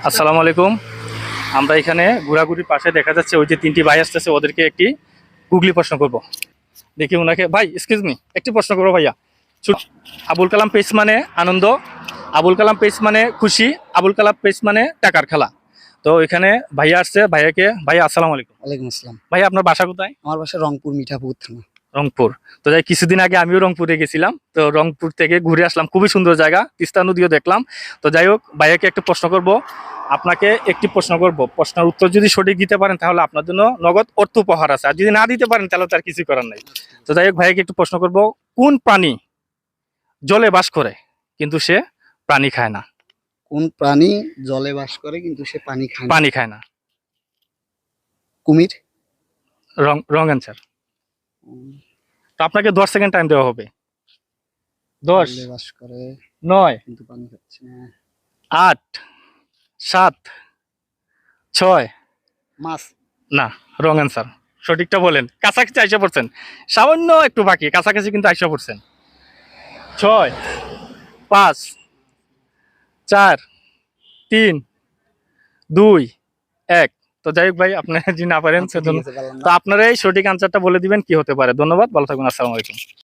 আসসালামু আলাইকুম। আমরা এখানে ঘোরাঘুরির পাশে দেখা যাচ্ছে ওই যে তিনটি ভাই আসতেছে, ওদেরকে একটি গুগলি প্রশ্ন করব। দেখি ওনাকে, ভাই এক্সকিউজ মি, একটি প্রশ্ন করবো ভাইয়া। আবুল কালাম পেজ মানে আনন্দ, আবুল কালাম পেজ মানে খুশি, আবুল কালাম পেজ মানে টাকার খেলা। তো এখানে ভাইয়া আসছে, ভাইয়া আসসালামু আলাইকুম। ওয়ালাইকুম আসসালাম। ভাইয়া আপনার বাসা কোথায়? আমার বাসা রংপুর মিঠাপুর থানা। রংপুর। তো যাই কিছুদিন আগে আমিও রংপুরে গেছিলাম, তো রংপুর থেকে ঘুরে আসলাম, খুবই সুন্দর জায়গা, তিস্তা নদীও দেখলাম। তো যাই হোক, ভাইয়াকে একটা প্রশ্ন করব, আপনাকে একটি প্রশ্ন করব, প্রশ্নের উত্তর যদি সঠিক দিতে পারেন তাহলে আপনার জন্য নগদ অর্থ উপহার আছে, আর যদি না দিতে পারেন তাহলে তার কিছু করার নাই। তো যাই হোক, ভাইয়াকে একটু প্রশ্ন করব, কোন প্রাণী জলে বাস করে কিন্তু সে পানি খায় না? কোন প্রাণী জলে বাস করে কিন্তু সে পানি খায় না? পানি খায় না। কুমির। রং রং অ্যান্সার। তো আপনাকে 10 সেকেন্ড টাইম দেওয়া হবে। 10, জলে বাস করে 9, কিন্তু পানি খাচ্ছে না। 8, 7, 6। মাছ। না, রং অ্যান্সার। সঠিকটা বলেন, কাছাকাছি আইসা পড়ছেন, সামান্য একটু বাকি, কাছাকাছি কিন্তু আইসা পড়ছেন। 6, 5, 4, 3, 2, 1। তো যাই হোক ভাই, আপনি যদি না পারেন আচ্ছা, ঠিক সেজন্য আছে, পারলাম তো না। আপনারা এই সঠিক আনসারটা বলে দিবেন কি হতে পারে। ধন্যবাদ, ভালো থাকবেন, আসসালামু আলাইকুম।